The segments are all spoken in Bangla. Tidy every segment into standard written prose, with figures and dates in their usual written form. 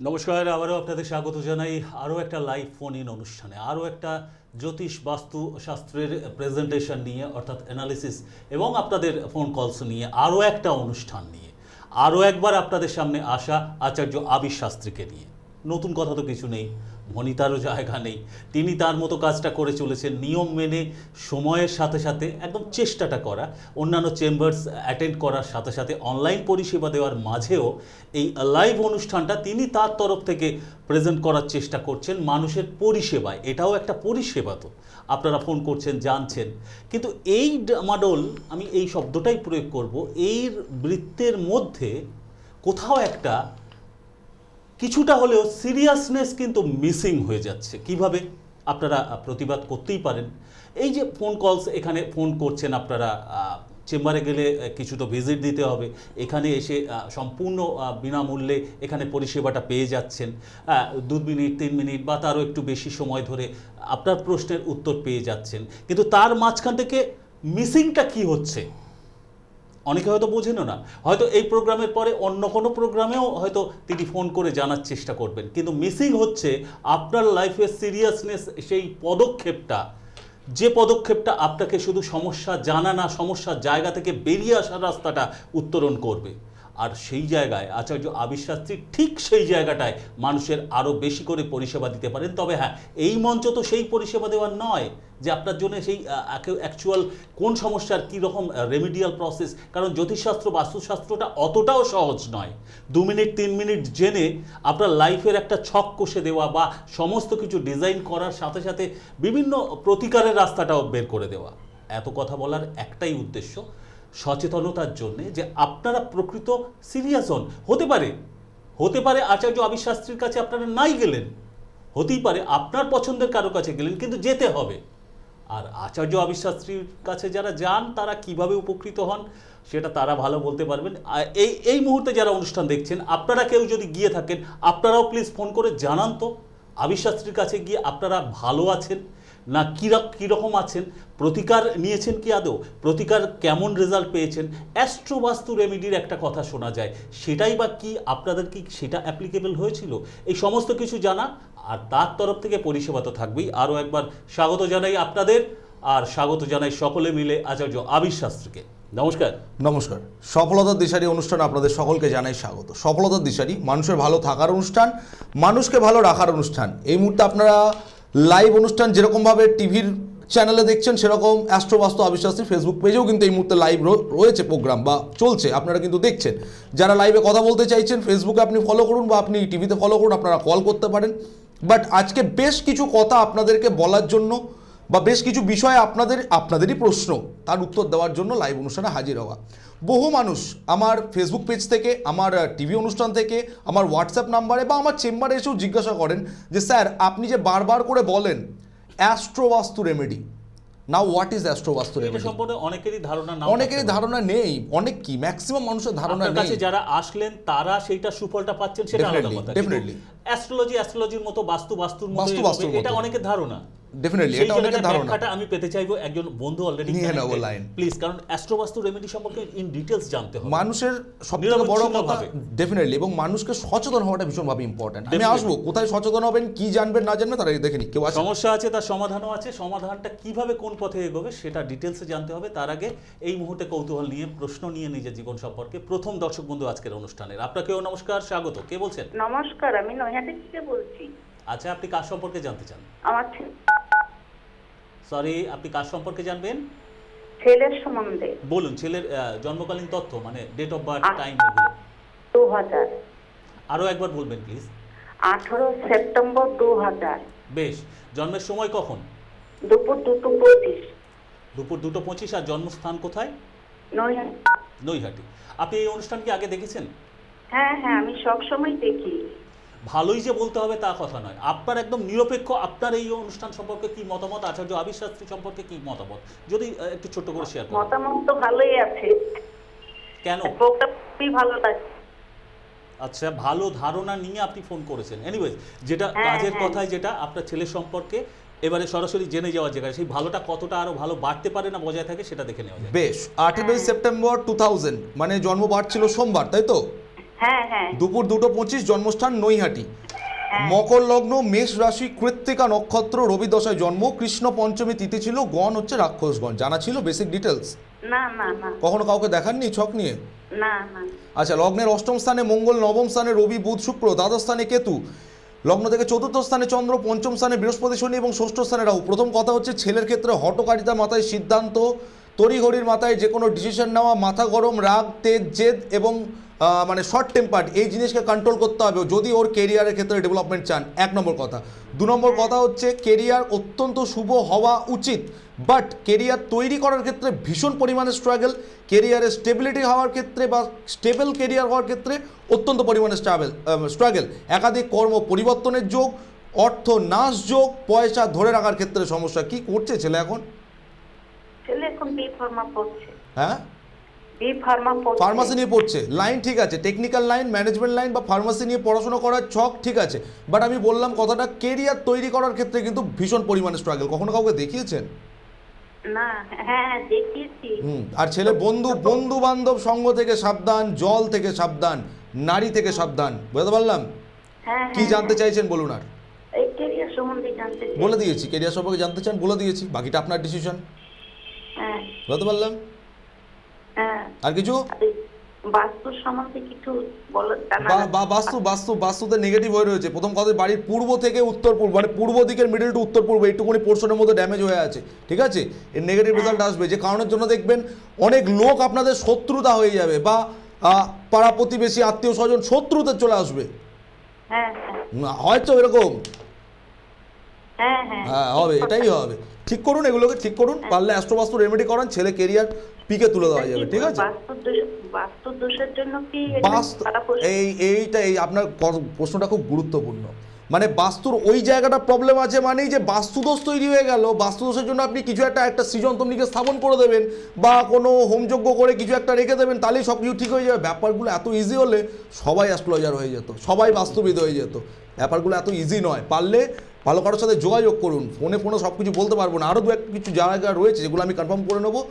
নমস্কার, আবারও আপনাদের স্বাগত জানাই আরও একটা লাইভ ফোন ইন অনুষ্ঠানে, আরও একটা জ্যোতিষ বাস্তু শাস্ত্রের প্রেজেন্টেশন নিয়ে, অর্থাৎ অ্যানালিসিস এবং আপনাদের ফোন কলস নিয়ে আরও একটা অনুষ্ঠান নিয়ে আরও একবার আপনাদের সামনে আসা আচার্য আবির শাস্ত্রীকে নিয়ে। নতুন কথা তো কিছু নেই, ভনিতারও জায়গা নেই। তিনি তার মতো কাজটা করে চলেছেন, নিয়ম মেনে সময়ের সাথে সাথে একদম চেষ্টাটা করা, অন্যান্য চেম্বার্স অ্যাটেন্ড করার সাথে সাথে অনলাইন পরিষেবা দেওয়ার মাঝেও এই লাইভ অনুষ্ঠানটা তিনি তার তরফ থেকে প্রেজেন্ট করার চেষ্টা করছেন মানুষের পরিষেবায়। এটাও একটা পরিষেবা, তো আপনারা ফোন করছেন, জানছেন। কিন্তু এই ডামাডোল, আমি এই শব্দটাই প্রয়োগ করব, এই বৃত্তের মধ্যে কোথাও একটা কিছুটা হলেও সিরিয়াসনেস কিন্তু মিসিং হয়ে যাচ্ছে। কিভাবে আপনারা প্রতিবাদ করতেই পারেন। এই যে ফোন কলস, এখানে ফোন করছেন আপনারা, চেম্বারে গেলে কিছু তো ভিজিট দিতে হবে, এখানে এসে সম্পূর্ণ বিনামূল্যে এখানে পরিষেবাটা পেয়ে যাচ্ছেন। 2 মিনিট 3 মিনিট বা তারও একটু বেশি সময় ধরে আপনার প্রশ্নের উত্তর পেয়ে যাচ্ছেন। কিন্তু তার মাঝখান থেকে মিসিংটা কি হচ্ছে অনেকে হয়তো বোঝেনও না। হয়তো এই প্রোগ্রামের পরে অন্য কোনো প্রোগ্রামেও হয়তো তিনি ফোন করে জানার চেষ্টা করবেন, কিন্তু মিসিং হচ্ছে আপনার লাইফের সিরিয়াসনেস, সেই পদক্ষেপটা, যে পদক্ষেপটা আপনাকে শুধু সমস্যা জানা না, সমস্যার জায়গা থেকে বেরিয়ে আসার রাস্তাটা উত্তরণ করবে। আর সেই জায়গায় আচার্য আবির শাস্ত্রী ঠিক সেই জায়গাটায় মানুষের আরও বেশি করে পরিষেবা দিতে পারেন। তবে হ্যাঁ, এই মঞ্চ তো সেই পরিষেবা দেওয়ার নয় যে আপনার জন্য সেই অ্যাকচুয়াল কোন সমস্যার কী রকম রেমিডিয়াল প্রসেস, কারণ জ্যোতিষশাস্ত্র বাস্তুশাস্ত্রটা অতটাও সহজ নয়। 2 মিনিট 3 মিনিট জেনে আপনার লাইফের একটা ছক কষে দেওয়া বা সমস্ত কিছু ডিজাইন করার সাথে সাথে বিভিন্ন প্রতিকারের রাস্তাটাও বের করে দেওয়া। এত কথা বলার একটাই উদ্দেশ্য, সচেতনতার জন্যে, যে আপনারা প্রকৃত সিরিয়াস হন। হতে পারে আচার্য আবির শাস্ত্রীর কাছে আপনারা নাই গেলেন, হতেই পারে আপনার পছন্দের কারো কাছে গেলেন, কিন্তু যেতে হবে। আর আচার্য আবির শাস্ত্রীর কাছে যারা যান তারা কিভাবে উপকৃত হন সেটা তারা ভালো বলতে পারবেন। এই মুহূর্তে যারা অনুষ্ঠান দেখছেন, আপনারা কেউ যদি গিয়ে থাকেন, আপনারাও প্লিজ ফোন করে জানান তো আবির শাস্ত্রীর কাছে গিয়ে আপনারা ভালো আছেন না কীরকম আছেন, প্রতিকার নিয়েছেন কি আদৌ, প্রতিকার কেমন রেজাল্ট পেয়েছেন। অ্যাস্ট্রোবাস্তু রেমিডির একটা কথা শোনা যায়, সেটাই বা কি আপনাদের কি সেটা অ্যাপ্লিকেবল হয়েছিল, এই সমস্ত কিছু জানা। আর তার তরফ থেকে পরিষেবা তো থাকবেই। আরও একবার স্বাগত জানাই আপনাদের, আর স্বাগত জানাই সকলে মিলে আচার্য আবির শাস্ত্রীকে। নমস্কার। নমস্কার। সফলতার দিশারি অনুষ্ঠান আপনাদের সকলকে জানাই স্বাগত। সফলতার দিশারি মানুষের ভালো থাকার অনুষ্ঠান, মানুষকে ভালো রাখার অনুষ্ঠান। এই মুহূর্তে আপনারা লাইভ অনুষ্ঠান যেরকমভাবে টিভির চ্যানেলে দেখছেন, সেরকম অ্যাস্ট্রোবাস্তু আবির শাস্ত্রী ফেসবুক পেজেও কিন্তু এই মুহূর্তে লাইভ রয়েছে, প্রোগ্রাম বা চলছে, আপনারা কিন্তু দেখছেন। যারা লাইভে কথা বলতে চাইছেন, ফেসবুকে আপনি ফলো করুন বা আপনি টিভিতে ফলো করুন, আপনারা কল করতে পারেন। বাট আজকে বেশ কিছু কথা আপনাদেরকে বলার জন্য বা বেশ কিছু বিষয়ে আপনাদেরই প্রশ্ন তার উত্তর দেওয়ার জন্য লাইভ অনুষ্ঠানে হাজির হওয়া। বহু মানুষ আমার ফেসবুক পেজ থেকে, আমার টিভি অনুষ্ঠান থেকে, আমার হোয়াটসঅ্যাপ নাম্বারে বা আমার চেম্বারে এসেও জিজ্ঞাসা করেন যে স্যার, আপনি যে বারবার করে বলেন অ্যাস্ট্রোবাস্তু রেমেডি, নাও হোয়াট ইজ অ্যাস্ট্রোবাস্তু রেমেডি? সম্পর্কে অনেকেরই ধারণা নেই, অনেক কি ম্যাক্সিমাম মানুষের ধারণা নেই। যারা আসলেন তারা সেইটা সুফলটা পাচ্ছেন, সেটা আলাদা কথা। ডেফিনেটলি অ্যাস্ট্রোলজির মতো বাস্তুর মতো এটা অনেকের ধারণা। ডেফিনেটলি এটা অনেকের ধারণা। ব্যাখ্যাটা আমি পেতে চাইবো, একজন বন্ধু অলরেডি নিয়ে নেব লাইন প্লিজ, কারণ অ্যাস্ট্রোবাস্তু রেমেডি সম্পর্কে ইন ডিটেইলস জানতে হবে মানুষের সবথেকে বড় কথা। ডেফিনেটলি, এবং মানুষকে সচেতন হওয়াটা ভীষণভাবে ইম্পর্টেন্ট। আমি আসবো, কোথায় সচেতন হবেন, কি জানবেন না জানবেন তারা দেখে নি। কেউ সমস্যা আছে, তার সমাধানও আছে, সমাধানটা কিভাবে কোন পথে এগোবে সেটা ডিটেইলসে জানতে হবে। তার আগে এই মুহূর্তে কৌতূহল নিয়ে, প্রশ্ন নিয়ে নিজের জীবন সম্পর্কে প্রথম দর্শক বন্ধু আজকের অনুষ্ঠানের, আপনাকেও নমস্কার, স্বাগত। কে বলছেন? নমস্কার, আমি নৈহাটি থেকে বলছি। আচ্ছা, আপনি কার সম্পর্কে জানতে চান? আমার আপনি কার সম্পর্কে জানবেন? ছেলের সম্বন্ধে বলুন। ছেলের জন্মকালীন তথ্য, মানে ডেট অফ বার্থ, টাইম, এগুলো 2000। আরও একবার বলবেন প্লিজ। 18 সেপ্টেম্বর 2000। বেশ। জন্মের সময় কখন? দুপুর 2:25। দুপুর 2:25। আর জন্মস্থান কোথায়? নৈহাটি। নৈহাটি। আপনি এই অনুষ্ঠান কি আগে দেখেছেন? হ্যাঁ হ্যাঁ, আমি সব সময় দেখি। ভালোই যে বলতে হবে তা কথা নয়, আপনার একদম নিরপেক্ষ আপনার এই অনুষ্ঠান সম্পর্কে কি মতামত, আচার্য আবির শাস্ত্রী সম্পর্কে কি মতামত, যদি একটু ছোট্ট করে শেয়ার করেন। মতামত তো ভালোই আছে। কেন? খুবই ভালো লাগে। আচ্ছা, ভালো ধারণা নিয়ে আপনি ফোন করেছেন। এনিওয়েজ, যেটা কাজের কথায়, যেটা আপনার ছেলের সম্পর্কে এবারে সরাসরি জেনে যাওয়ার জায়গায়, সেই ভালোটা কতটা আরো ভালো বাড়তে পারে না বজায় থাকে সেটা দেখে নেওয়া যায়। বেশ। 18 সেপ্টেম্বর 2000 মানে জন্ম বার ছিল সোমবার, তাই তো? হ্যাঁ হ্যাঁ দুপুর 2:25 জন্মস্থান নৈহাটি। হ্যাঁ। মকর লগ্ন, মেষ রাশি, কৃত্তিকা নক্ষত্র, রবি দশায় জন্ম, কৃষ্ণ পঞ্চমী তিথি ছিল, গণ হচ্ছে রাক্ষসগণ। জানা ছিল বেসিক ডিটেলস? না না না কখনো কাউকে দেখাননি ছক নিয়ে? না না আচ্ছা, লগ্নের অষ্টম স্থানে মঙ্গল, নবম স্থানে রবি, বুধ, শুক্র, দ্বাদশ স্থানে কেতু, লগ্ন থেকে চতুর্থ স্থানে চন্দ্র, পঞ্চম স্থানে বৃহস্পতি, শনি এবং ষষ্ঠ স্থানে রাহু। প্রথম কথা হচ্ছে ছেলের ক্ষেত্রে হটকারিতার মাথায় সিদ্ধান্ত, তড়িঘড়ির মাথায় যে কোনো ডিসিশন নেওয়া, মাথা গরম, রাগ, তেজ, জেদ এবং মানে শর্ট টেম্পার্ড, এই জিনিসকে কন্ট্রোল করতে হবে যদি ওর কেরিয়ারের ক্ষেত্রে ডেভেলপমেন্ট চান। এক নম্বর কথা। দু নম্বর কথা হচ্ছে কেরিয়ার অত্যন্ত শুভ হওয়া উচিত, বাট কেরিয়ার তৈরি করার ক্ষেত্রে ভীষণ পরিমাণে স্ট্রাগল, কেরিয়ারে স্টেবিলিটি হওয়ার ক্ষেত্রে বা স্টেবল কেরিয়ার হওয়ার ক্ষেত্রে অত্যন্ত পরিমাণে স্ট্রাগল, একাধিক কর্ম পরিবর্তনের যোগ, অর্থ নাশ যোগ, পয়সা ধরে রাখার ক্ষেত্রে সমস্যা। কি করছে ছেলে এখন? ছেলে এখন বি ফার্মা পড়ছে। হ্যাঁ, বি ফার্মা পড়ছে। ফার্মাসি নিয়ে পড়ছে। লাইন ঠিক আছে, টেকনিক্যাল লাইন, ম্যানেজমেন্ট লাইন বা ফার্মাসি নিয়ে পড়াশোনা করার ছক ঠিক আছে, বাট আমি বললাম কথাটা কেরিয়ার তৈরি করার ক্ষেত্রে কিন্তু ভীষণ পরিমাণে স্ট্রাগল। কখনো কাউকে দেখিয়েছেন? না হ্যাঁ দেখিয়েছি। আর ছেলে বন্ধু বান্ধব সঙ্গ থেকে সাবধান, জল থেকে সাবধান, নারী থেকে সাবধান। বুঝতে পারলাম? হ্যাঁ কি জানতে চাইছেন বলুন। আর এই কেরিয়ার সম্বন্ধে জানতে চাই। বলে দিয়েছি, কেরিয়ার সম্পর্কে জানতে চান বলে দিয়েছি, বাকিটা আপনার ডিসিশন। হ্যাঁ বুঝতে পারলাম? হ্যাঁ। আর কিছু? আর এই বাস্তুর সম্বন্ধে কিছু বলো, জানা বাস্তুতে নেগেটিভ হয়ে রয়েছে। প্রথম কথা, বাড়ির পূর্ব থেকে উত্তর পূর্ব, মানে পূর্ব দিকের মিডল টু উত্তর পূর্ব এইটুকুনি পোর্শনের মধ্যে ড্যামেজ হয়ে আছে, ঠিক আছে? এর নেগেটিভ রেজাল্ট আসবে, যে কারণের জন্য দেখবেন অনেক লোক আপনাদের শত্রুতা হয়ে যাবে, বা পাড়া প্রতিবেশী, আত্মীয় স্বজন শত্রুতে চলে আসবে। হ্যাঁ হয়তো এরকম হ্যাঁ হ্যাঁ হ্যাঁ হবে, এটাই হবে। ঠিক করুন, এগুলোকে ঠিক করুন, পারলে অ্যাস্ট্রোবাস্তু রেমেডি করান, ছেলে কেরিয়ার পিকে তুলে দেওয়া যাবে, ঠিক আছে? বাস্তুর দোষের জন্য কি বাস্তু এই আপনার প্রশ্নটা খুব গুরুত্বপূর্ণ। মানে বাস্তুর ওই জায়গাটা প্রবলেম আছে, মানেই যে বাস্তুদোষ তৈরি হয়ে গেল, বাস্তুদোষের জন্য আপনি কিছু একটা সৃজনতন্ত্রীকে স্থাপন করে দেবেন বা কোনো হোমযজ্ঞ করে কিছু একটা রেখে দেবেন, তাহলেই সব কিছু ঠিক হয়ে যাবে। ব্যাপারগুলো এত ইজি হলে সবাই অ্যাস্ট্রোলজার হয়ে যেত, সবাই বাস্তুবিদ হয়ে যেত। ব্যাপারগুলো এত ইজি নয়। পারলে ভালো কারোর সাথে যোগাযোগ করুন। ফোনে সব কিছু বলতে পারবো না, আরও কিছু জায়গা রয়েছে যেগুলো আমি কনফার্ম করে নেবো।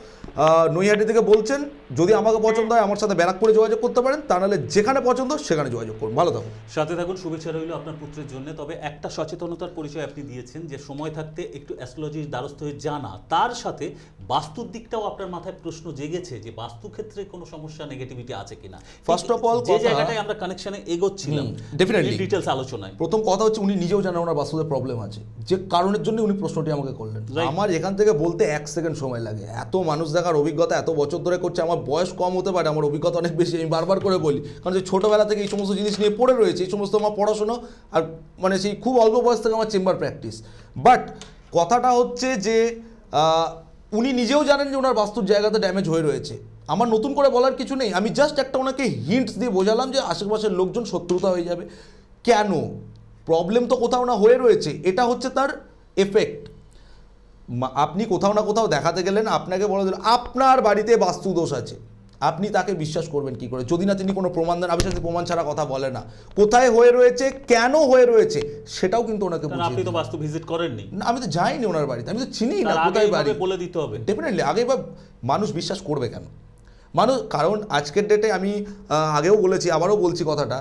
নৈহাটি থেকে বলছেন, যদি আমাকে পছন্দ হয় আমার সাথে ব্যারাকপুরে যোগাযোগ করতে পারেন, তা নাহলে যেখানে পছন্দ সেখানে যোগাযোগ করুন। ভালো থাকুন, সাথে থাকুন। শুভেচ্ছা রইল আপনার পুত্রের জন্য। তবে একটা সচেতনতার পরিচয় আপনি দিয়েছেন, যে সময় থাকতে একটু অ্যাস্ট্রোলজির দ্বারস্থ হয়ে জানা, তার সাথে বাস্তুর দিকটাও আপনার মাথায় প্রশ্ন জেগেছে যে বাস্তু ক্ষেত্রে কোনো সমস্যা, নেগেটিভিটি আছে কিনা। ফার্স্ট অফ অল যে জায়গাটায় আমরা কানেকশনে এগোচ্ছিলাম ডেফিনেটলি ডিটেলস আলোচনায়, প্রথম কথা হচ্ছে উনি নিজেও জানেন ওনার বাস্তুতে প্রবলেম আছে, যে কারণের জন্য উনি প্রশ্নটি আমাকে করলেন। আমার এখান থেকে বলতে 1 সেকেন্ড সময় লাগে। এত মানুষ দেখার অভিজ্ঞতা এত বছর ধরে করছে, আমার বয়স কম হতে পারে, আমার অভিজ্ঞতা অনেক বেশি, আমি বারবার করে বলি, কারণ যে ছোটোবেলা থেকে এই সমস্ত জিনিস নিয়ে পড়ে রয়েছে, এই সমস্ত আমার পড়াশোনা, আর মানে সেই খুব অল্প বয়স থেকে আমার চেম্বার প্র্যাকটিস। বাট কথাটা হচ্ছে যে উনি নিজেও জানেন যে ওনার বাস্তুর জায়গাতে ড্যামেজ হয়ে রয়েছে। আমার নতুন করে বলার কিছু নেই, আমি জাস্ট একটা ওনাকে হিন্টস দিয়ে বোঝালাম যে আশেপাশের লোকজন শত্রুতা হয়ে যাবে। কেন? প্রবলেম তো কোথাও না হয়ে রয়েছে, এটা হচ্ছে তার এফেক্ট। আপনি কোথাও না কোথাও দেখাতে গেলেন, আপনাকে বলে দিল আপনার বাড়িতে বাস্তু দোষ আছে, আপনি তাকে বিশ্বাস করবেন কি করে যদি না তিনি কোনো প্রমাণ দেন? আমি সাথে প্রমাণ ছাড়া কথা বলে না। কোথায় হয়ে রয়েছে, কেন হয়ে রয়েছে, সেটাও কিন্তু ওনাকে বুঝিয়ে আপনি তো বাস্তু ভিজিট করেননি। না, আমি তো যাইনি ওনার বাড়িতে, আমি তো চিনি না কোথায় বাড়ি, বলে দিতে হবে ডেফিনেটলি। আগে বা মানুষ বিশ্বাস করবে কেন? মানুষ, কারণ আজকের ডেটে আমি আগেও বলেছি, আবারও বলছি কথাটা,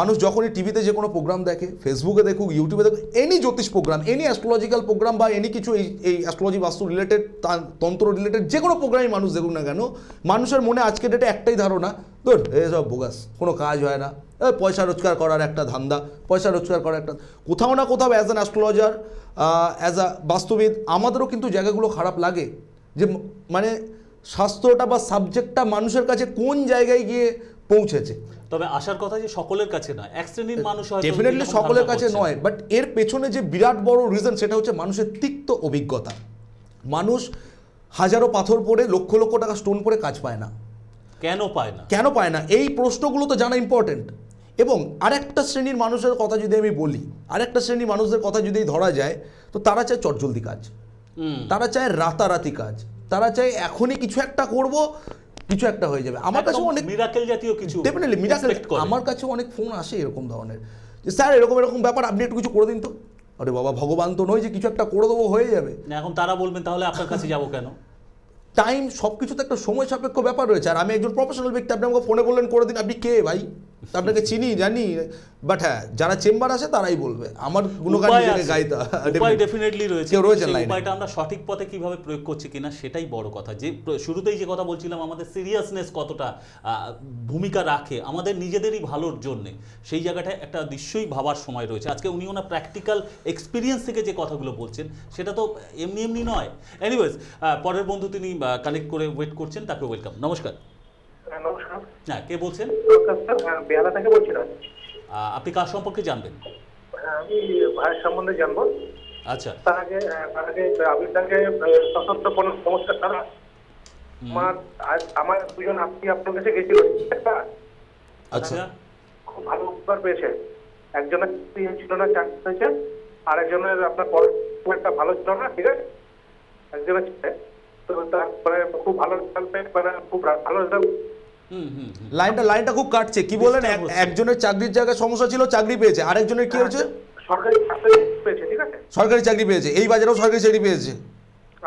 মানুষ যখনই টিভিতে যে কোনো প্রোগ্রাম দেখে, ফেসবুকে দেখুক, ইউটিউবে দেখুক, এনি জ্যোতিষ প্রোগ্রাম, এনি অ্যাস্ট্রোলজিক্যাল প্রোগ্রাম বা এনি কিছু এই অ্যাস্ট্রোলজি বাস্তু রিলেটেড, তন্ত্র রিলেটেড যে কোনো প্রোগ্রামই মানুষ দেখুক না কেন, মানুষের মনে আজকের ডেটে একটাই ধারণা, ধর এসব বোগাস, কোনো কাজ হয় না, পয়সা রোজগার করার একটা ধান্দা, পয়সা রোজগার করার একটা। কোথাও না কোথাও as an astrologer, as a বাস্তুবিদ, আমাদেরও কিন্তু জায়গাগুলো খারাপ লাগে, যে মানে শাস্ত্রটা বা সাবজেক্টটা মানুষের কাছে কোন জায়গায় গিয়ে পৌঁছেছে। তবে আসার কথা যে সকলের কাছে নয়, এক শ্রেণীর মানুষ হয়তো ডেফিনেটলি সকলের কাছে নয়, বাট এর পেছনে যে বিরাট বড় রিজন সেটা হচ্ছে মানুষের তিক্ত অভিজ্ঞতা। মানুষ হাজারো পাথর পড়ে, লক্ষ লক্ষ টাকা স্টোন পড়ে কাজ পায় না। কেন পায় না? কেন পায় না, এই প্রশ্নগুলো তো জানা ইম্পর্টেন্ট। এবং আরেকটা শ্রেণীর মানুষের কথা যদি আমি বলি, আরেকটা শ্রেণীর মানুষদের কথা যদি ধরা যায়, তো তারা চায় চটজলদি কাজ, তারা চায় রাতারাতি কাজ, তারা চায় এখনই কিছু একটা করব, কিছু একটা হয়ে যাবে। আমার কাছে অনেক মিরাকেল জাতীয় কিছু, ডেফিনেটলি মিরাকেল, আমার কাছে অনেক ফোন আসে এরকম ধরনের, যে স্যার এরকম এরকম ব্যাপার, আপনি একটু কিছু করে দিন তো। আরে বাবা, ভগবান তো নয় যে কিছু একটা করে দেবো হয়ে যাবে। এখন তারা বলবেন তাহলে আপনার কাছে যাব কেন? টাইম, সব কিছুতে একটা সময় সাপেক্ষ ব্যাপার রয়েছে। আর আমি একজন প্রফেশনাল ব্যক্তি, আপনি আমাকে ফোনে বললেন করে দিন, আপনি কে ভাই? আপনাকে চিনি জানি, বাট হ্যাঁ যারা চেম্বার আছে তারাই বলবে। আমার গুণগান উপায় নিজেকে আছে, গাইতে উপায় ডেফিনেটলি রয়েছে, কেউ রয়েছে সেই লাইনে। উপায়টা আমরা সঠিক পথে কিভাবে প্রয়োগ করছি কিনা সেটাই বড় কথা। যে শুরুতেই যে কথা বলছিলাম, আমাদের সিরিয়াসনেস কতটা ভূমিকা রাখে আমাদের নিজেদেরই ভালোর জন্যে, সেই জায়গাটায় একটা নিশ্চয়ই ভাবার সময় রয়েছে। আজকে উনি ওনার প্র্যাকটিক্যাল এক্সপিরিয়েন্স থেকে যে কথাগুলো বলছেন সেটা তো এমনি এমনি নয়। এনিওয়েজ, পরের বন্ধু তিনি কানেক্ট করে ওয়েট করছেন, তাকে ওয়েলকাম। নমস্কার। নমস্কার। হ্যাঁ, কে বলছেন? নমস্কার স্যার, বেহালা থেকে বলছিলাম। আপনি কার সম্পর্কে জানবেন? আমি ভাইয়ের সম্বন্ধে জানবো। আচ্ছা, তার আগে আবিরদাকে সশস্ত্র নমস্কার স্যার। আমার দুজন আপনি আপনার কাছে গেছিল, আচ্ছা, খুব ভালো উপকার পেয়েছে। একজনের ছিল না, চাকরি হয়েছে, আর একজনের আপনার পড়াশোনাটা ভালো ছিল না, ঠিক আছে, একজনের তো তারপরে খুব ভালো রেজাল্ট পেয়ে, খুব ভালো রেজাল্ট। লাইনটা খুব কাটছে, কি বলেন? Disturb হচ্ছে। একজনের চাকরির জায়গায় সমস্যা ছিল, চাকরি পেয়েছে, আরেকজনের কি হয়েছে? সরকারি চাকরি পেয়েছে, ঠিক আছে। সরকারি চাকরি পেয়েছে, এই বাজারেও সরকারি চাকরি পেয়েছে।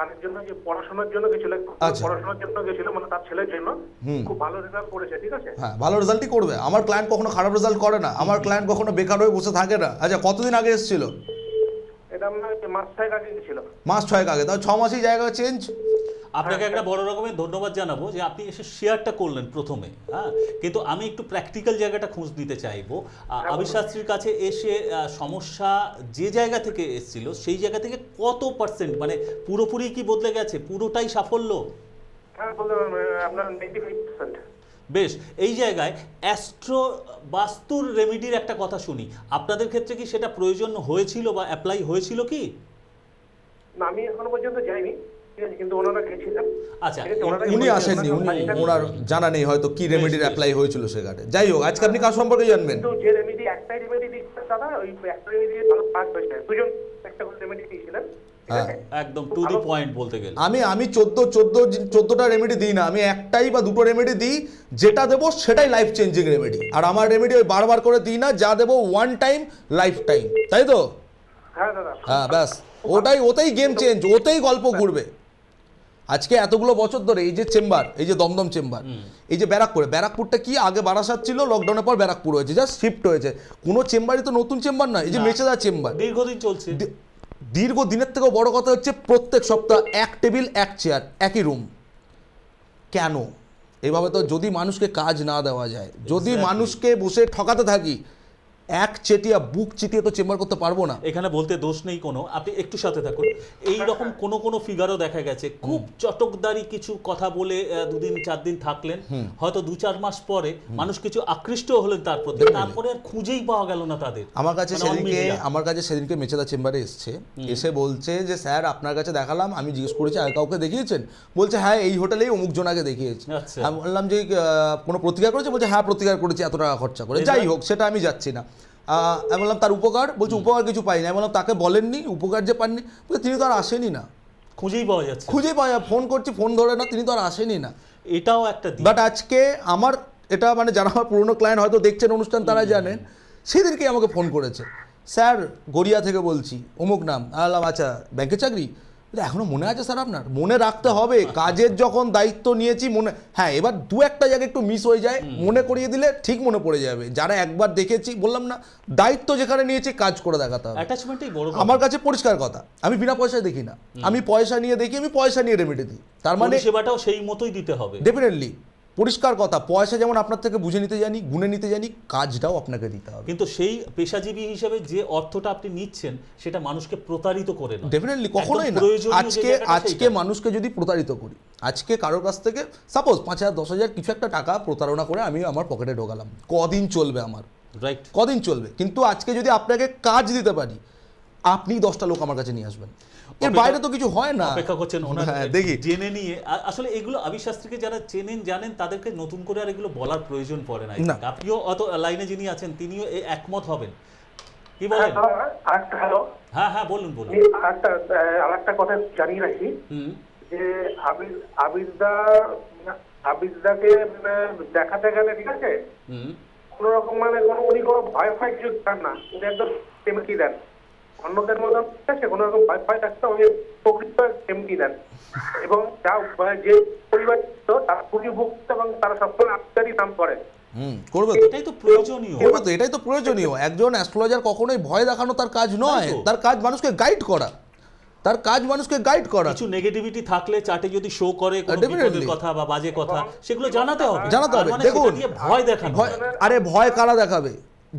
আরেকজন যে পড়াশোনার জন্য গেছিল, আচ্ছা। পড়াশোনার জন্য গেছিল, মানে তার ছেলের জন্য খুব ভালো রেজাল্ট করেছে, ঠিক আছে। হ্যাঁ, ভালো রেজাল্টই করবে। আমার ক্লায়েন্ট কখনো খারাপ রেজাল্ট করে না, আমার ক্লায়েন্ট কখনো বেকার হয়ে বসে থাকে না। আচ্ছা, কতদিন আগে এসেছিল? এটা আমরা মাস 6 আগে গেছিল। মাস 6 আগে, তাও 6 মাসেই জায়গা চেঞ্জ। আপনাকে একটা বড় রকমের ধন্যবাদ জানাবো যে আপনি এসে শেয়ারটা করলেন প্রথমে, হ্যাঁ, কিন্তু আমি একটু প্র্যাকটিক্যাল জায়গাটা খোঁজ নিতে চাইবো। আবির শাস্ত্রীর কাছে এসে সমস্যা যে জায়গা থেকে এসেছিল সেই জায়গা থেকে কত পার্সেন্ট, মানে পুরোপুরি কি বদলে গেছে, পুরোটাই সাফল্য? হ্যাঁ, বললাম আপনার 95%। বেশ, এই জায়গায় অ্যাস্ট্রো বাস্তুর রেমেডির একটা কথা শুনি, আপনাদের ক্ষেত্রে কি সেটা প্রয়োজন হয়েছিল বা অ্যাপ্লাই হয়েছিল কি? না, আমি এখনো পর্যন্ত যাইনি, ঠিক আছে, কিন্তু ওনারা গেছিলেন। আচ্ছা, ঠিক আছে, ওনারাই উনি বলেছেন, আসেননি, ওনারা ওনার জানা নেই হয়তো কি রেমেডির বেশ। অ্যাপ্লাই হয়েছিল সেখানে। যাই হোক, আজকে আপনি কার সম্পর্কে জানবেন? কিন্তু যে রেমেডি, একটাই রেমেডি দিচ্ছেন দাদা, ওই একটা রেমেডি ভালো কাজ হয়েছে। দুজন একটা করে রেমেডি দিয়েছিলেন, ঠিক আছে। একদম টু দি পয়েন্ট বলতে গেলে। আমি 14টা রেমেডি দিই না, আমি একটাই বা দুটো রেমেডি দিই, যেটা দেবো সেটাই লাইফ চেঞ্জিং রেমেডি। আর আমার রেমেডি ওই বারবার করে দিই না, যা দেবো ওয়ান টাইম লাইফ টাইম, তাই তো? হ্যাঁ দাদা। হ্যাঁ, ব্যাস, ওতেই গেম চেঞ্জ, ওতেই গল্প ঘুরবে। আজকে এতগুলো বছর ধরে এই যে চেম্বার, এই যে দমদম চেম্বার, এই যে ব্যারাকপুরটা কি আগে বারাসাত ছিল, লকডাউনের পর ব্যারাকপুর হয়েছে, জাস্ট শিফট হয়েছে। কোনো চেম্বারই তো নতুন চেম্বার না, এই যে না। মেচেদা চেম্বার দীর্ঘদিন চলছে। দীর্ঘদিনের থেকেও বড় কথা হচ্ছে প্রত্যেক সপ্তাহ এক টেবিল এক চেয়ার একই রুম। কেন? এভাবে তো যদি মানুষকে কাজ না দেওয়া যায়, যদি Exactly. মানুষকে বসে ঠকাতে থাকি, এক চেটিয়া বুক চিতিয়ে তো চেম্বার করতে পারবো না। এখানে বলতে দোষ নেই কোনো, আপনি একটু সাথে থাকুন। এই রকম কোনো ফিগারও দেখা গেছে, খুব চটকদারি কিছু কথা বলে 2 দিন 4 দিন থাকলেন, হয়তো 2-4 মাস পরে মানুষ কিছু আকৃষ্ট হলেন তার প্রতি, তারপরে আর খুঁজেই পাওয়া গেল না তাদের। আমার কাছে মানে on media। সেদিনকে মেচেদা চেম্বারে এসছে, এসে বলছে যে স্যার আপনার কাছে দেখালাম, আমি জিজ্ঞেস করেছি আর কাউকে দেখিয়েছেন? বলছে হ্যাঁ, এই হোটেলেই অমুক জনাকে দেখিয়েছি। আচ্ছা। আমি বললাম যে কোনো প্রতিকার করেছে? বলছে হ্যাঁ প্রতিকার করেছি, এত টাকা খরচা করে। যাই হোক, সেটা আমি যাচ্ছি না। আমি বললাম তার উপকার? বলছে উপকার কিছু পাইনি। আমি বললাম তাকে বলেননি উপকার যে পাননি? বলছে তিনি তো আর আসেনি না, খুঁজেই পাওয়া যাচ্ছে। খুঁজে পাই, ফোন করছি ফোন ধরে না, তিনি তো আর আসেনি না। এটাও একটা দিক। বাট আজকে আমার এটা মানে যারা আমার পুরনো ক্লায়েন্ট হয়তো দেখছেন অনুষ্ঠান, তারা জানেন, সেদিনকে আমাকে ফোন করেছে, স্যার গড়িয়া থেকে বলছি, অমুক নাম। আলাম আচ্ছা, ব্যাংকের চাকরি? এখনো মনে আছে স্যার আপনার? মনে রাখতে হবে, কাজের যখন দায়িত্ব নিয়েছি মনে, হ্যাঁ এবার 2-1টা জায়গায় একটু মিস হয়ে যায়, মনে করিয়ে দিলে ঠিক মনে পড়ে যাবে। যারা একবার দেখেছি, বললাম না, দায়িত্ব যেখানে নিয়েছি কাজ করে দেখাতে হবে। অ্যাটাচমেন্টই বড় কথা। আমার কাছে পরিষ্কার কথা, আমি বিনা পয়সায় দেখি না, আমি পয়সা নিয়ে দেখি, আমি পয়সা নিয়ে রেমেডি দিই। তার মানে পরিষেবাটাও সেই মতোই দিতে হবে। ডেফিনেটলি পরিষ্কার কথা, পয়সা যেমন আপনার থেকে বুঝে নিতে জানি, গুনে নিতে জানি, কাজটাও আপনাকে দিতে হবে। কিন্তু সেই পেশাজীবী হিসেবে যে অর্থটা আপনি নিচ্ছেন সেটা মানুষকে প্রতারিত করে না। ডেফিনেটলি কখনোই না। আজকে মানুষকে যদি প্রতারিত করি, আজকে কারোর কাছ থেকে সাপোজ 5,000 10,000 কিছু একটা টাকা প্রতারণা করে আমি আমার পকেটে ঢোকালাম, কদিন চলবে আমার? রাইট। কদিন চলবে? কিন্তু আজকে যদি আপনাকে কাজ দিতে পারি, আপনি 10টা লোক আমার কাছে নিয়ে আসবেন, এর বাইরে তো কিছু হয় না। অপেক্ষা করছেন ওনার হ্যাঁ, দেখি জেনে নিয়ে। আসলে এগুলো আবির শাস্ত্রীকে যারা চেনেন জানেন, তাদেরকে নতুন করে আর এগুলো বলার প্রয়োজন পড়ে না। না। আপনিও অত লাইনে যিনি আছেন তিনিও একমত হবেন, কি বলেন? হ্যালো, হ্যাঁ হ্যাঁ, বলুন। আরেকটা কথা জানিয়ে রাখি, যে আবিরদাকে দেখাতে গেলে, ঠিক আছে, কোনো রকম মানে উনি কোনো ভয় ফাই কিছু দেন না, উনি একদম টেমকি দেন অন্যদের মতন, ঠিক আছে, কোনো রকম ভয় ফাই থাকতে উনি প্রকৃত টেমকি দেন। এবং যে পরিবার তারা পুঁজিভুক্ত এবং তারা সবসময় আত্মারই নাম করে, করবে তো, এটাই তো প্রয়োজনীয়। করবে তো, এটাই তো প্রয়োজনীয়। একজন অ্যাস্ট্রোলজার কখনোই ভয় দেখানো তার কাজ নয়, তাই তো। তার কাজ মানুষকে গাইড করা, তার কাজ মানুষকে গাইড করা। কিছু নেগেটিভিটি থাকলে চার্টে যদি শো করে কোনো Definitely. বিপদের কথা বা বাজে কথা, সেগুলো জানাতে হবে। জানাতে হবে। তার মানে দেখুন, সেটা দিয়ে ভয় দেখানো ভয়, হয়। আরে ভয় কারা দেখাবে?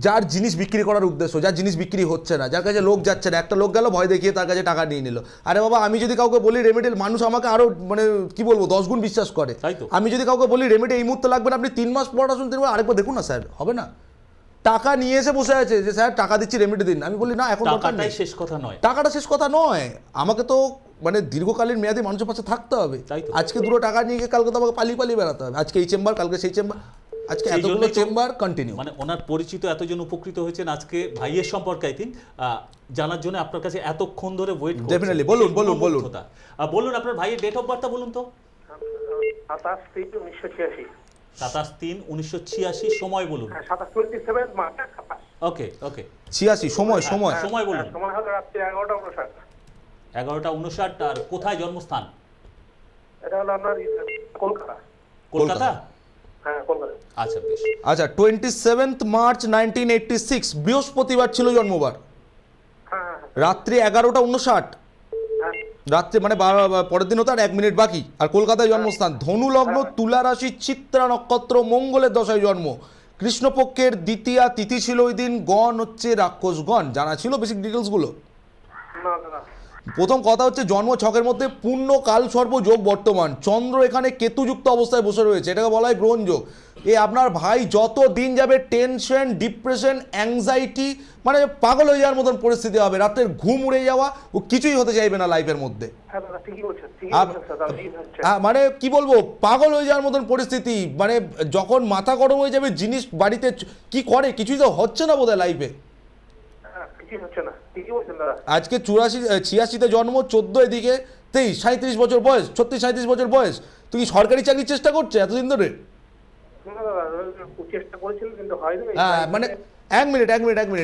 যার জিনিস বিক্রি করার উদ্দেশ্য, যার জিনিস বিক্রি হচ্ছে না, যার কাছে লোক যাচ্ছে না, একটা লোক গেল ভয় দেখিয়ে তার কাছে টাকা নিয়ে নিল। আরে বাবা, আমি যদি কাউকে বলি রেমেডিল, মানুষ আমাকে আরো মানে কি বলবো 10 গুণ বিশ্বাস করে। তাই তো। আমি যদি কাউকে বলি রেমেডি এই মুহূর্তে লাগবে না, আপনি 3 মাস পর আসুন, 3 মাস আরেকবার দেখুন না স্যার, হবে না। টাকা নিয়ে এসে বসে আছে যে স্যার টাকা দিচ্ছি রেমেডি দিন, আমি বলি না এখন দরকার নেই। টাকাটাই শেষ কথা নয়। টাকাটা শেষ কথা নয়, আমাকে তো মানে দীর্ঘকালীন মেয়াদী মানুষের পাশে থাকতে হবে। তাই তো। আজকে দুটো টাকা নিয়ে গিয়ে কালকে তো আমাকে পালিয়ে পালিয়ে বেড়াতে হবে, আজকে এই চেম্বার কালকে সেই চেম্বার, আজকে সেই এতগুলো জন্যই তো- চেম্বার কন্টিনিউ। মানে ওনার পরিচিত এতজন উপকৃত হয়েছেন আজকে ভাইয়ের সম্পর্কে আই থিঙ্ক জানার জন্য আপনার কাছে এতক্ষণ ধরে ওয়েট করছেন। Definitely, বলুন, বলুন, বলুন। বলুন আপনার ভাইয়ের ডেট অফ বার্থটা বলুন তো। 27/3/1986। 27/3/1986, সময় বলুন। 27 মার্চ 27। ওকে ওকে, 86 সময় সময় সময় বলুন। সময় হবে রাত্রি 11:59। 11:59। আর কোথায় জন্মস্থান? এটা হলো আপনার কলকাতা। কলকাতা। হ্যাঁ, কলকাতা। আচ্ছা বেশ। আচ্ছা 27 মার্চ 1986 বৃহস্পতিবার ছিল জন্মবার, হ্যাঁ, রাত্রি 11:59, হ্যাঁ। রাত্রে মানে পরের দিন হতো আর 1 মিনিট বাকি। আর কলকাতায় জন্মস্থান, ধনু লগ্ন, তুলা রাশি, চিত্রা নক্ষত্র, মঙ্গলের দশায় জন্ম, কৃষ্ণপক্ষের দ্বিতীয়া তিথি ছিল ওই দিন, গণ হচ্ছে রাক্ষসগণ। জানা ছিল বেসিক ডিটেলসগুলো? না দাদা। প্রথম কথা হচ্ছে জন্ম ছকের মধ্যে পূর্ণ কাল সর্প যোগ বর্তমান, চন্দ্র এখানে কেতুযুক্ত অবস্থায় বসে রয়েছে, এটাকে বলা হয় গ্রহণ যোগ। এ আপনার ভাই যত দিন যাবে টেনশন, ডিপ্রেশন, অ্যাংজাইটি, মানে পাগল হয়ে যাওয়ার মতন পরিস্থিতি হবে, রাতের ঘুম উড়ে যাওয়া, ও কিছুই হতে চাইবে না লাইফের মধ্যে। হ্যাঁ দাদা, ঠিকই বলছেন, ঠিকই আপ- বলছেন দাদা, ঠিকই বলছেন। মানে কি বলবো, পাগল হয়ে যাওয়ার মতন পরিস্থিতি, মানে যখন মাথা গরম হয়ে যাবে, জিনিস বাড়িতে কি করে কিছুই তো হচ্ছে না বোধহয় লাইফে। হ্যাঁ, কিছুই হচ্ছে না, ঠিকই বলছেন দাদা। আজকে 86তে জন্ম, 14 এদিকে 23, 37 বছর বয়স, 36-37 বছর বয়স। তুই কি সরকারি চাকরির চেষ্টা করছে এতদিন ধরে? না দাদা, চেষ্টা করেছিলেন কিন্তু হয়নি। হ্যাঁ মানে এক মিনিট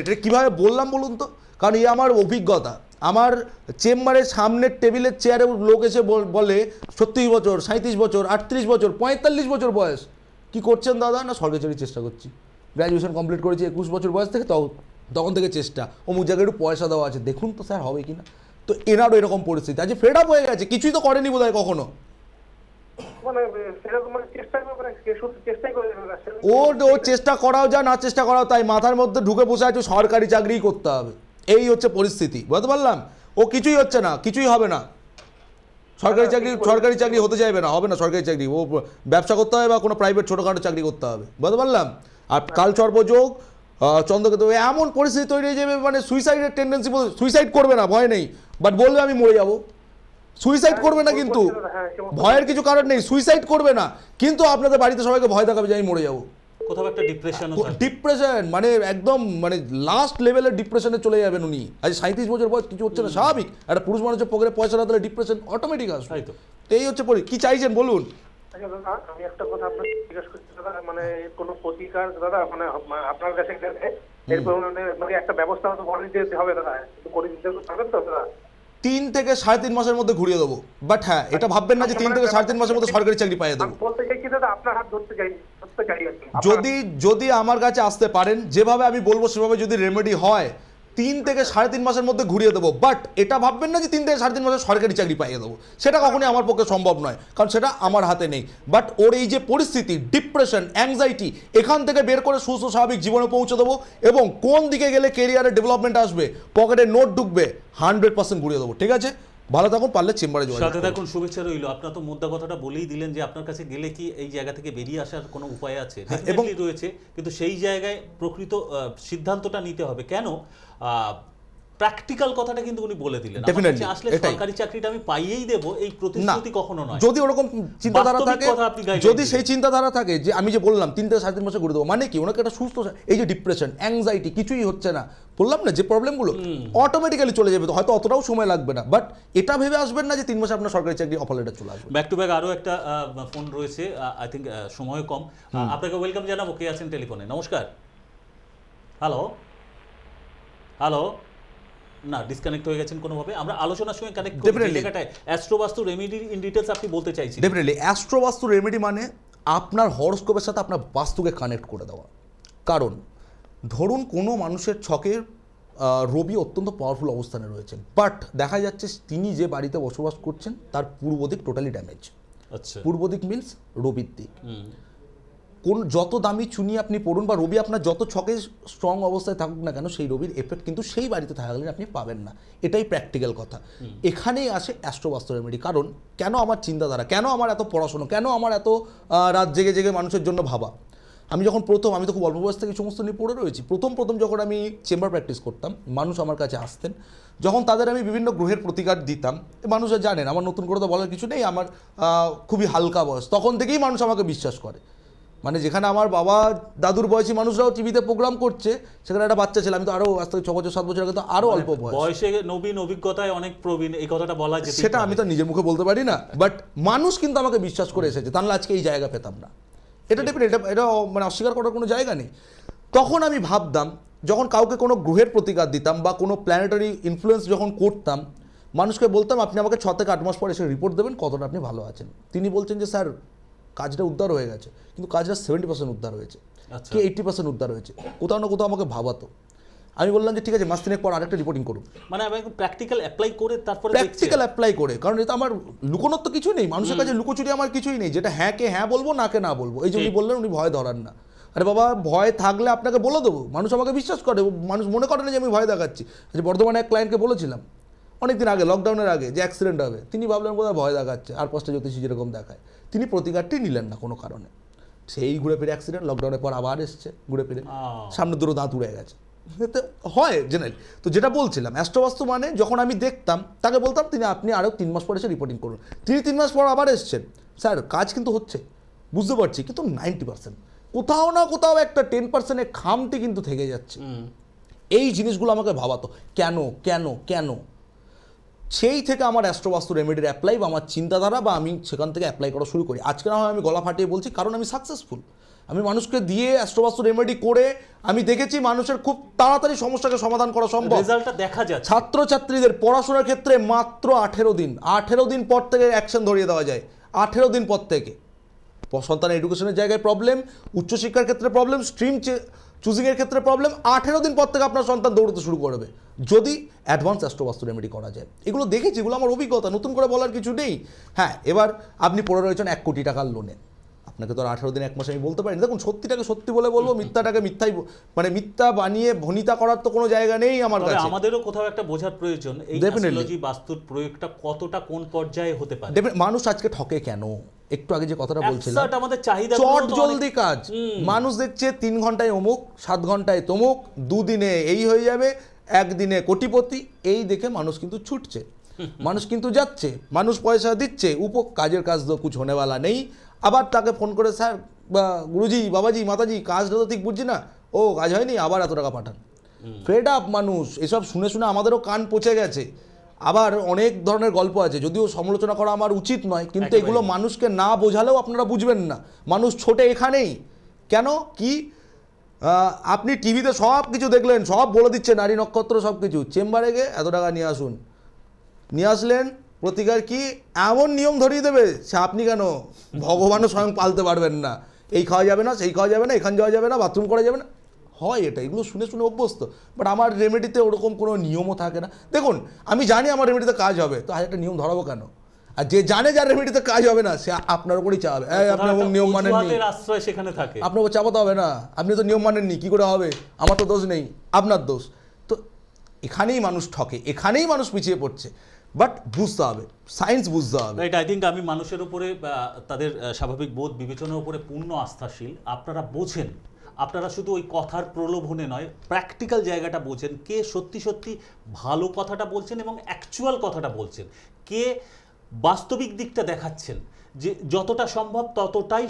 এটা কীভাবে বললাম বলুন তো, কারণ এই আমার অভিজ্ঞতা। আমার চেম্বারের সামনের টেবিলের চেয়ারে লোক এসে বলে 36 বছর, 37 বছর, 38 বছর, 45 বছর বয়স, কি করছেন দাদা? না সরকারি চাকরির চেষ্টা করছি, গ্র্যাজুয়েশন কমপ্লিট করেছি 21 বছর বয়স থেকে, তখন থেকে চেষ্টা, অমুক জায়গায় একটু পয়সা দেওয়া আছে, দেখুন তো স্যার হবে কি না। তো এনারও এরকম পরিস্থিতি, আজ ফেড আপ হয়ে গেছে, কিছুই তো করেনি বোধ হয় কখনো। মানে সেরকম মানে চেষ্টাই করে, শুধু চেষ্টাই করে দাদা। ও চেষ্টা করাও যা, না চেষ্টা করাও তাই, মাথার মধ্যে ঢুকে বসে আছে সরকারি চাকরিই করতে হবে, এই হচ্ছে পরিস্থিতি, বুঝতে পারলাম। ও কিছুই হচ্ছে না, কিছুই হবে না, সরকারি চাকরি হতে চাইবে না, হবে না সরকারি চাকরি, ও ব্যবসা করতে হবে বা কোনো প্রাইভেট ছোটোখাটো চাকরি করতে হবে, বুঝতে পারলাম। আর কাল সর্বযোগ, চন্দ্রকেতু, এমন পরিস্থিতি তৈরি হয়ে যাবে, মানে সুইসাইডের টেন্ডেন্সি, সুইসাইড করবে না, ভয় নেই, বাট বলবে আমি মরে যাবো, সুইসাইড করবে না কিন্তু, ভয়ের কিছু কারণ নেই, সুইসাইড করবে না, কিন্তু আপনাদের বাড়িতে সবাইকে ভয় দেখাবে যে আমি মরে যাবো। কোথাও একটা ডিপ্রেশন। ডিপ্রেশন মানে একদম মানে লাস্ট লেভেলের ডিপ্রেশনে চলে যাবেন উনি। আজ 37 বছর বয়স, কিছু হচ্ছে না, স্বাভাবিক। একটা পুরুষ মানুষের পকেটে পয়সা না দিলে ডিপ্রেশন অটোমেটিক আসবে। তাই তো। এই হচ্ছে কি চাইছেন বলুন? আচ্ছা দাদা, আমি একটা কথা আপনাকে জিজ্ঞাসা করছি দাদা, মানে কোনো প্রতিকার দাদা, মানে আপনার কাছে গেলে এরপর মানে একটা ব্যবস্থা তো করে দিতে হবে দাদা, একটু করে দিতে পারবেন তো দাদা? 3 থেকে 3.5 মাসের মধ্যে ঘুরিয়ে দেবো, বাট হ্যাঁ এটা ভাববেন না যে 3 থেকে 3.5 মাসের মধ্যে সরকারি চাকরি পাইয়ে দেবো। আমি বলতে চাইছি দাদা, আপনার হাত ধরতে চাই আর কি। যদি আমার কাছে আসতে পারেন, যেভাবে আমি বলবো সেভাবে যদি রেমেডি হয়, 3 থেকে 3.5 মাসের মধ্যে ঘুরিয়ে দেবো, বাট এটা ভাববেন না যে 3 থেকে 3.5 মাসে সরকারি চাকরি পাইয়ে দেবো, সেটা কখনোই আমার পক্ষে সম্ভব নয়, কারণ সেটা আমার হাতে নেই। বাট ওর এই যে পরিস্থিতি, ডিপ্রেশন, অ্যাংজাইটি, এখান থেকে বের করে সুস্থ স্বাভাবিক জীবনে পৌঁছে দেবো, এবং কোন দিকে গেলে কেরিয়ারে ডেভেলপমেন্ট আসবে, পকেটে নোট ঢুকবে, 100% ঘুরিয়ে দেবো। ঠিক আছে, ভালো থাকুন, পারলে চেম্বারে যোগাযোগ সাথে করুন। থাকুন, শুভেচ্ছা রইল। আপনার তো মুদ্রা কথাটা বলেই দিলেন যে আপনার কাছে গেলে কি এই জায়গা থেকে বেরিয়ে আসার কোনো উপায় আছে? এবং ডেফিনেটলি রয়েছে, কিন্তু সেই জায়গায় প্রকৃত সিদ্ধান্তটা নিতে হবে। কেন প্র্যাকটিক্যাল কথাটা কিন্তু উনি বলে দিলেন, আমার Definitely, কাছে আসলে এটাই। সরকারি চাকরিটা আমি পাইয়েই দেব, এই না, প্রতিশ্রুতি কখনো নয়। যদি ওরকম চিন্তাধারা বাস্তবিক থাকে, কথা আপনি guideline যদি দিলেন। সেই চিন্তাধারা থাকে যে আমি যে বললাম 3 থেকে 3.5 মাসে ঘুরে দেবো, মানে কি ওনাকে একটা সুস্থ, এই যে ডিপ্রেশন, অ্যাংজাইটি, কিছুই হচ্ছে না, বললাম না যে প্রবলেমগুলো অটোমেটিক্যালি চলে যাবে, হয়তো অতটাও সময় লাগবে না, বাট এটা ভেবে আসবেন না যে 3 মাসে আপনার সরকারি চাকরি অফার লেটার চলে আসবে। ব্যাক টু ব্যাক আরও একটা ফোন রয়েছে, আই থিঙ্ক সময় কম, আপনাকে ওয়েলকাম জানাবো। কে আছেন টেলিফোনে? নমস্কার। হ্যালো হ্যালো, না ডিসকানেক্ট হয়ে গেছেন কোনোভাবে। আমরা আলোচনার সঙ্গে কানেক্ট করি Definitely. জায়গাটায় অ্যাস্ট্রোবাস্তু রেমেডি ইন ডিটেলস আপনি বলতে চাইছি। ডেফিনেটলি অ্যাস্ট্রোবাস্তু রেমেডি মানে আপনার হরস্কোপের সাথে আপনার বাস্তুকে কানেক্ট করে দেওয়া। কারণ ধরুন কোনো মানুষের ছকের রবি অত্যন্ত পাওয়ারফুল অবস্থানে রয়েছেন, বাট দেখা যাচ্ছে তিনি যে বাড়িতে বসবাস করছেন তার পূর্ব দিক টোটালি ড্যামেজ। আচ্ছা। পূর্ব দিক মিনস রবির দিক। কোন যত দামি চুনি আপনি পড়ুন বা রবি আপনার যত ছকে স্ট্রং অবস্থায় থাকুক না কেন, সেই রবির এফেক্ট কিন্তু সেই বাড়িতে থাকলে আপনি পাবেন না। এটাই প্র্যাকটিক্যাল কথা। এখানেই আসে অ্যাস্ট্রোবাস্তু রেমেডি। কারণ কেন আমার চিন্তাধারা, কেন আমার এত পড়াশোনা, কেন আমার এত রাত জেগে জেগে মানুষের জন্য ভাবা। আমি যখন আমি তো খুব অল্প বয়স থেকে এই সমস্ত নিয়ে পড়ে রয়েছি। প্রথম যখন আমি চেম্বার প্র্যাকটিস করতাম, মানুষ আমার কাছে আসতেন, যখন তাদের আমি বিভিন্ন গ্রহের প্রতিকার দিতাম, মানুষরা জানেন আমার নতুন করে তো বলার কিছু নেই, আমার খুবই হালকা বয়স, তখন থেকেই মানুষ আমাকে বিশ্বাস করে। মানে যেখানে আমার বাবা দাদুর বয়সী মানুষরাও টিভিতে প্রোগ্রাম করছে, সেখানে একটা বাচ্চা ছিল, আমি তো আরও আজ থেকে 6 বছর 7 বছর আগে তো আরও অল্প বয়সে নবীন, অভিজ্ঞতায় অনেক প্রবীণ, এই কথাটা বলা যেতে সেটা আমি তো নিজের মুখে বলতে পারি না, বাট মানুষ কিন্তু আমাকে বিশ্বাস করে এসেছে, তাহলে আজকে এই জায়গা পেতাম না। এটা ডেফিনেট, এটা মানে অস্বীকার করার কোনো জায়গা নেই। তখন আমি ভাবতাম, যখন কাউকে কোনো গ্রহের প্রতিকার দিতাম বা কোনো প্ল্যানেটারি ইনফ্লুয়েন্স যখন করতাম, মানুষকে বলতাম আপনি আমাকে 6 থেকে 8 মাস পর এসে রিপোর্ট দেবেন কতটা আপনি ভালো আছেন। তিনি বলছেন যে স্যার কাজটা উদ্ধার হয়ে গেছে, কিন্তু কাজটা 70% উদ্ধার হয়েছে, কি 80% উদ্ধার হয়েছে, কোথাও না কোথাও আমাকে ভাবাতো। আমি বললাম যে ঠিক আছে, মাস 3 পর আরেকটা রিপোর্টিং করুন। মানে আমি প্র্যাকটিক্যাল অ্যাপ্লাই করে তারপরে প্র্যাকটিক্যাল অ্যাপ্লাই করে, কারণ এটা আমার লুকোনোর তো কিছু নেই, মানুষের কাছে লুকোচুরি আমার কিছুই নেই, যেটা হ্যাঁ কে হ্যাঁ বলবো, না কে না বলবো। এই যে উনি বললেন উনি ভয় ধরান না, আরে বাবা ভয় থাকলে আপনাকে বলে দেবো, মানুষ আমাকে বিশ্বাস করে, মানুষ মনে করে না যে আমি ভয় দেখাচ্ছি। আচ্ছা, বর্ধমানে এক ক্লায়েন্টকে বলেছিলাম অনেকদিন আগে, লকডাউনের আগে, যে অ্যাক্সিডেন্ট হবে, তিনি ভাবলেন বোধহয় ভয় দেখাচ্ছে, আর 5টা জ্যোতিষী যেরকম দেখায়, তিনি প্রতিকারটি নিলেন না কোনো কারণে, সেই ঘুরে ফিরে অ্যাক্সিডেন্ট, লকডাউনের পর আবার এসছে ঘুরে ফিরে, সামনে দুটো দাঁত উড়ে গেছে। তো হয় জেনারেলি। তো যেটা বলছিলাম, অ্যাস্ট্রোবাস্তু মানে যখন আমি দেখতাম তাকে বলতাম আপনি আরও 3 মাস পর এসে রিপোর্টিং করুন। তিনি 3 মাস পর আবার এসছেন, স্যার কাজ কিন্তু হচ্ছে, বুঝতে পারছি, কিন্তু 90% কোথাও না কোথাও একটা 10%-এর খামতি কিন্তু থেকে যাচ্ছে। এই জিনিসগুলো আমাকে ভাবাতো, কেন কেন কেন। সেই থেকে আমার অ্যাস্ট্রোবাস্তু রেমেডির অ্যাপ্লাই বা আমার চিন্তাধারা বা আমি সেখান থেকে অ্যাপ্লাই করা শুরু করি। আজকে না হয় আমি গলা ফাটিয়ে বলছি, কারণ আমি সাকসেসফুল। আমি মানুষকে দিয়ে অ্যাস্ট্রোবাস্তু রেমেডি করে আমি দেখেছি মানুষের খুব তাড়াতাড়ি সমস্যাকে সমাধান করা সম্ভব। রেজাল্টটা দেখা যাচ্ছে। ছাত্রছাত্রীদের পড়াশোনার ক্ষেত্রে মাত্র 18 দিন পর থেকে অ্যাকশন ধরিয়ে দেওয়া যায়। 18 দিন পর থেকে সন্তানের এডুকেশনের জায়গায় প্রবলেম, উচ্চশিক্ষার ক্ষেত্রে প্রবলেম, স্ট্রিম চুজিংয়ের ক্ষেত্রে প্রবলেম, 18 দিন পর থেকে আপনার সন্তান দৌড়তে শুরু করবে যদি অ্যাডভান্স অ্যাস্ট্রোবাস্তু রেমেডি করা যায়। এগুলো দেখেছি, এগুলো আমার অভিজ্ঞতা, নতুন করে বলার কিছু নেই। হ্যাঁ, এবার আপনি পড়ে রয়েছেন 1 কোটি টাকার লোনে, আপনাকে তো আর 18 দিন 1 মাসে আমি বলতে পারি না। দেখুন, সত্যিটাকে সত্যি বলে বলবো, মিথ্যাটাকে মিথ্যাই, মানে মিথ্যা বানিয়ে ভনিতা করার তো কোনো জায়গা নেই আমার কাছে। আমাদেরও কোথাও একটা বোঝার প্রয়োজন, এই অ্যাস্ট্রোলজি বাস্তুর প্রয়োগটা কতটা কোন পর্যায়ে হতে পারে। মানুষ আজকে ঠকে কেন, একটু আগে যে কথাটা বলছিলাম, আমাদের চাহিদা চট জলদি কাজ। মানুষ দেখছে 3 ঘন্টায় অমুক, 7 ঘন্টায় তমুক, 2 দিনে এই হয়ে যাবে, 1 দিনে কোটিপতি, এই দেখে মানুষ কিন্তু ছুটছে, মানুষ কিন্তু যাচ্ছে, মানুষ পয়সা দিচ্ছে, কাজের কাজ তো কুছ হোনেওয়ালা নেই। আবার তাকে ফোন করে, স্যার বা গুরুজি, বাবাজি, মাতাজি, কাজটা তো ঠিক বুঝছি না, ও কাজ হয়নি, আবার এত টাকা পাঠান। ফেড আপ মানুষ, এসব শুনে শুনে আমাদেরও কান পচে গেছে। আবার অনেক ধরনের গল্প আছে, যদিও সমালোচনা করা আমার উচিত নয়, কিন্তু এগুলো মানুষকে না বোঝালেও আপনারা বুঝবেন না। মানুষ ছোটে এখানেই কেন কি, আপনি টিভিতে সব কিছু দেখলেন, সব বলে দিচ্ছে, নারী নক্ষত্র সব কিছু, চেম্বারে গিয়ে এত টাকা নিয়ে আসুন, নিয়ে আসলেন, প্রতিকার কি এমন নিয়ম ধরিয়ে দেবে, সে আপনি কেন ভগবানও স্বয়ং পালতে পারবেন না। এই খাওয়া যাবে না, সেই খাওয়া যাবে না, এখানে যাওয়া যাবে না, বাথরুম করা যাবে না, হয় এটা, এগুলো শুনে শুনে অভ্যস্ত। বাট আমার রেমেডিতে ওরকম কোনো নিয়মও থাকে না। দেখুন, আমি জানি আমার রেমেডিতে কাজ হবে, তো একটা নিয়ম ধরাবো কেন? আর যে জানে যার রেমেডিতে কাজ হবে না, সে আপনার উপরই চাবে, আপনি নিয়ম মানেননি, সেখানে থাকে, আপনাকে চাপাতে হবে না, আপনি তো নিয়ম মানেননি, কি করে হবে, আমার তো দোষ নেই, আপনার দোষ। তো এখানেই মানুষ ঠকে, এখানেই মানুষ পিছিয়ে পড়ছে। বাট বুঝতে হবে, সায়েন্স বুঝতে হবে। রাইট, আই থিঙ্ক আমি মানুষের উপরে তাদের স্বাভাবিক বোধ বিবেচনার উপরে পূর্ণ আস্থাশীল। আপনারা বোঝেন, আপনারা শুধু ওই কথার প্রলোভনে নয়, প্র্যাকটিক্যাল জায়গাটা বোঝেন, কে সত্যি সত্যি ভালো কথাটা বলছেন এবং অ্যাকচুয়াল কথাটা বলছেন, কে বাস্তবিক দিকটা দেখাচ্ছেন, যে যতটা সম্ভব ততটাই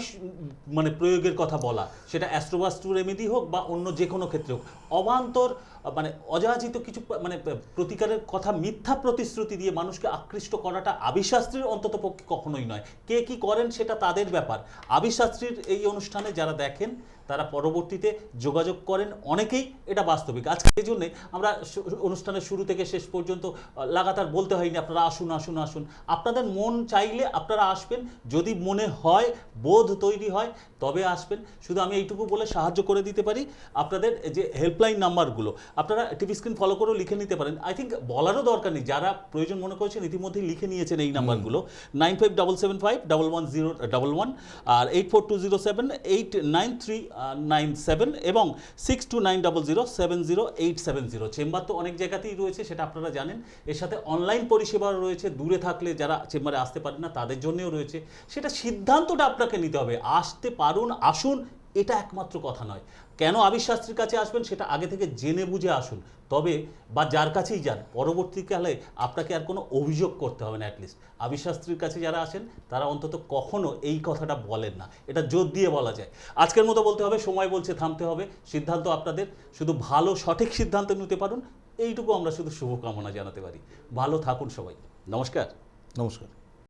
মানে প্রয়োগের কথা বলা, সেটা অ্যাস্ট্রোবাস্তু রেমেডি হোক বা অন্য যে কোনো ক্ষেত্রে হোক। অবান্তর মানে অযাচিত কিছু মানে প্রতিকারের কথা মিথ্যা প্রতিশ্রুতি দিয়ে মানুষকে আকৃষ্ট করাটা আবিশাস্ত্রীর অন্তত পক্ষে কখনোই নয়। কে কি করেন সেটা তাদের ব্যাপার। আবিশাস্ত্রীর এই অনুষ্ঠানে যারা দেখেন তারা পরবর্তীতে যোগাযোগ করেন অনেকেই, এটা বাস্তবিক। আজকে এই জন্যে আমরা অনুষ্ঠানের শুরু থেকে শেষ পর্যন্ত লাগাতার বলতে হয়নি আপনারা আসুন আসুন আসুন। আপনাদের মন চাইলে আপনারা আসবেন, যদি মনে হয় বোধ তৈরি হয় তবে আসবেন। শুধু আমি এইটুকু বলে সাহায্য করে দিতে পারি, আপনাদের যে হেল্পলাইন নাম্বারগুলো আপনারা টিভি স্ক্রিন ফলো করেও লিখে নিতে পারেন। আই থিঙ্ক বলারও দরকার নেই, যারা প্রয়োজন মনে করেছেন ইতিমধ্যেই লিখে নিয়েছেন এই নাম্বারগুলো 9577511111 আর 8420789397 এবং 6290070870। চেম্বার তো অনেক জায়গাতেই রয়েছে, সেটা আপনারা জানেন। এর সাথে অনলাইন পরিষেবা রয়েছে, দূরে থাকলে যারা চেম্বারে আসতে পারেন না তাদের জন্যও রয়েছে। সেটা সিদ্ধান্তটা আপনাকে নিতে হবে, আসতে পারুন আসুন এটা একমাত্র কথা নয়। কেন আবির শাস্ত্রীর কাছে আসবেন সেটা আগে থেকে জেনে বুঝে আসুন, তবে বা যার কাছেই যান পরবর্তীকালে আপনাকে আর কোনো অভিযোগ করতে হবে না। অ্যাটলিস্ট আবির শাস্ত্রীর কাছে যারা আসেন তারা অন্তত কখনো এই কথাটা বলেন না, এটা জোর দিয়ে বলা যায়। আজকের মতো বলতে হবে, সময় বলছে থামতে হবে, সিদ্ধান্ত আপনাদের। শুধু ভালো সঠিক সিদ্ধান্ত নিতে পারুন এইটুকু আমরা শুধু শুভকামনা জানাতে পারি। ভালো থাকুন সবাই, নমস্কার। নমস্কার।